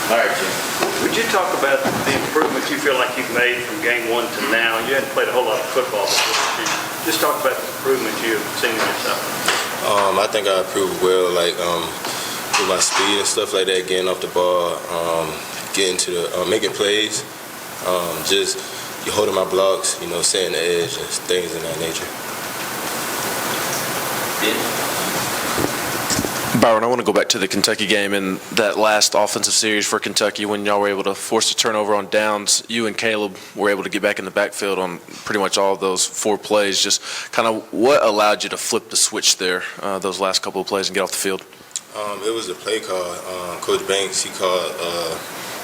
All right, Jim. Would you talk about the improvements you feel like you've made from game one to now? You hadn't played a whole lot of football before. Just talk about the improvements you've seen in yourself. I think I improved well, like with my speed and stuff like that, getting off the ball, getting to the making plays, just holding my blocks, setting the edge and things of that nature. Byron, I want to go back to the Kentucky game and that last offensive series for Kentucky when y'all were able to force a turnover on downs. You and Caleb were able to get back in the backfield on pretty much all of those 4 plays. Just kind of what allowed you to flip the switch there, those last couple of plays, and get off the field? It was a play call. Coach Banks, he called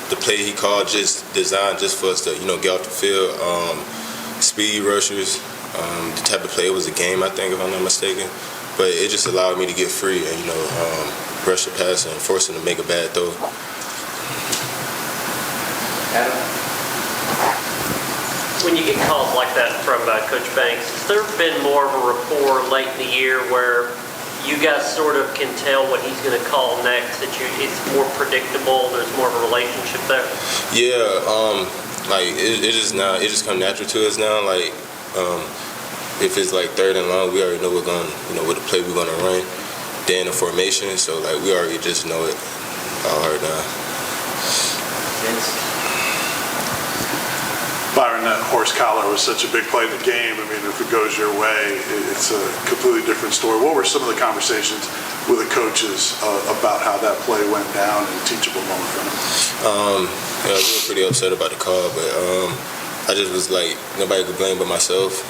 the play he called just designed just for us to, get off the field. Speed rushers, the type of play. It was a game, I think, if I'm not mistaken. But it just allowed me to get free and, rush the pass and force him to make a bad throw. Adam? When you get calls like that from Coach Banks, has there been more of a rapport late in the year where you guys sort of can tell what he's going to call next, that it's more predictable, there's more of a relationship there? Yeah, it just come natural to us now. If it's like 3rd and long, we already know what the play we're gonna run. Then the formation, so we already just know it all hard now. Byron, that horse collar was such a big play in the game. I mean, if it goes your way, it's a completely different story. What were some of the conversations with the coaches about how that play went down and teachable moment for them? We were pretty upset about the call, but I just was like, nobody could blame but myself.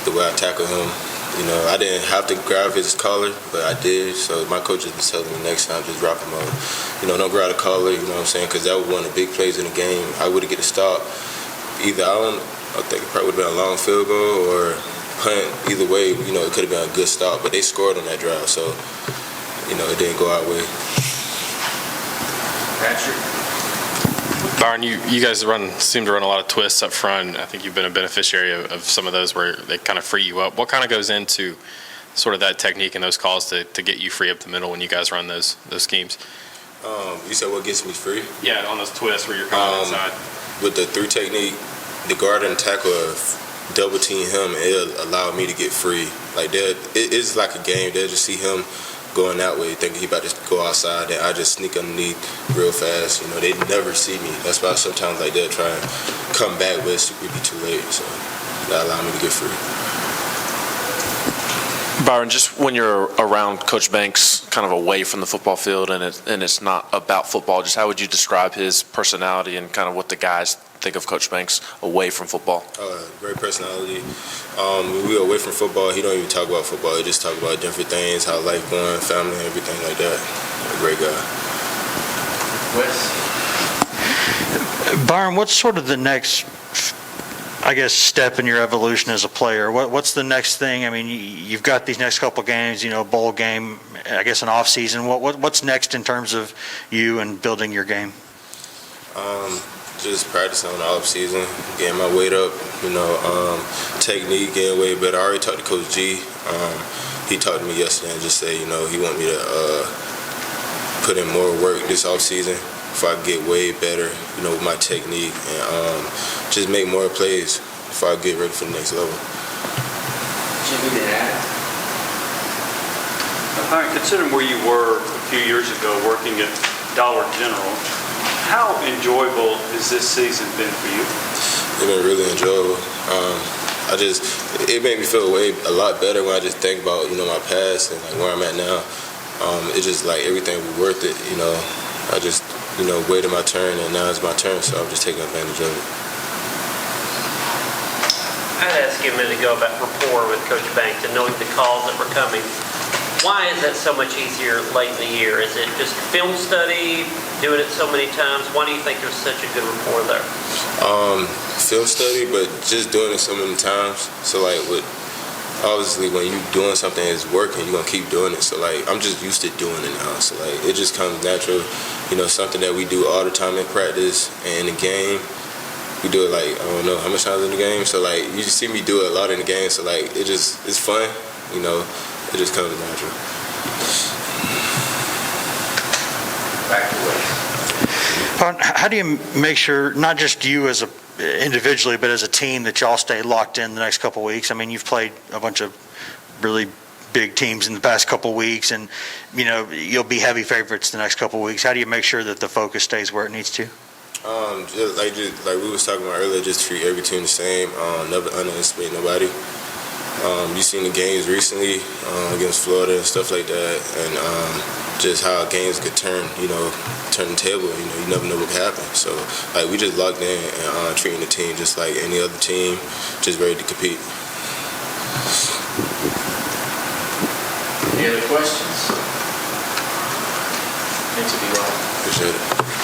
The way I tackled him, I didn't have to grab his collar, but I did. So my coaches was telling me next time, just drop him out. Don't grab the collar, you know what I'm saying? Because that was one of the big plays in the game. I would have get a stop. Either I think it probably would have been a long field goal or punt. Either way, it could have been a good stop. But they scored on that drive, so it didn't go our way. Patrick? Byron, you guys seem to run a lot of twists up front. I think you've been a beneficiary of some of those where they kind of free you up. What kind of goes into sort of that technique and those calls to get you free up the middle when you guys run those schemes? You said what gets me free? Yeah, on those twists where you're coming inside. With the 3 technique, the guard and tackle double team him, and it'll allow me to get free. It's like a game. They'll just see him going that way, thinking he about to go outside, and I just sneak underneath real fast. They never see me. That's why sometimes they'll try and come back, but it would be too late. So that allowed me to get free. Byron, just when you're around Coach Banks, kind of away from the football field, and it's not about football, just how would you describe his personality and kind of what the guys think of Coach Banks away from football? Great personality. When we away from football, he don't even talk about football. He just talk about different things, how life going, family, everything like that. A great guy. Wes? Byron, what's sort of the next, step in your evolution as a player? What's the next thing? I mean, you've got these next couple games, bowl game, an off season. What's next in terms of you and building your game? Just practicing on the off season, getting my weight up, technique, getting way better. I already talked to Coach G. He talked to me yesterday and just said, he want me to put in more work this off season if I get way better, with my technique and just make more plays if I get ready for the next level. Jimmy, to add? Considering where you were a few years ago working at Dollar General, how enjoyable has this season been for you? It's been really enjoyable. It made me feel a lot better when I just think about, my past and where I'm at now. It's just everything was worth it, I just, waited my turn and now it's my turn, so I'm just taking advantage of it. I'd ask you a minute ago about rapport with Coach Banks and knowing the calls that were coming. Why is that so much easier late in the year? Is it just film study, doing it so many times? Why do you think there's such a good rapport there? Film study, but just doing it so many times. So obviously when you're doing something that's working, you're gonna keep doing it. So I'm just used to doing it now. So it just comes natural. Something that we do all the time in practice and in the game. We do it I don't know how much times in the game. So you just see me do it a lot in the game. So it's fun. It just comes natural. Back to Wes. How do you make sure, not just you as individually, but as a team, that y'all stay locked in the next couple of weeks? I mean, you've played a bunch of really big teams in the past couple of weeks, and you'll be heavy favorites the next couple of weeks. How do you make sure that the focus stays where it needs to? Just like we was talking about earlier, just treat every team the same. Never underestimate nobody. You seen the games recently against Florida and stuff like that, and just how games could turn the table. You never know what could happen. So we just locked in and treating the team just like any other team, just ready to compete. Any other questions? Good to be well. Appreciate it.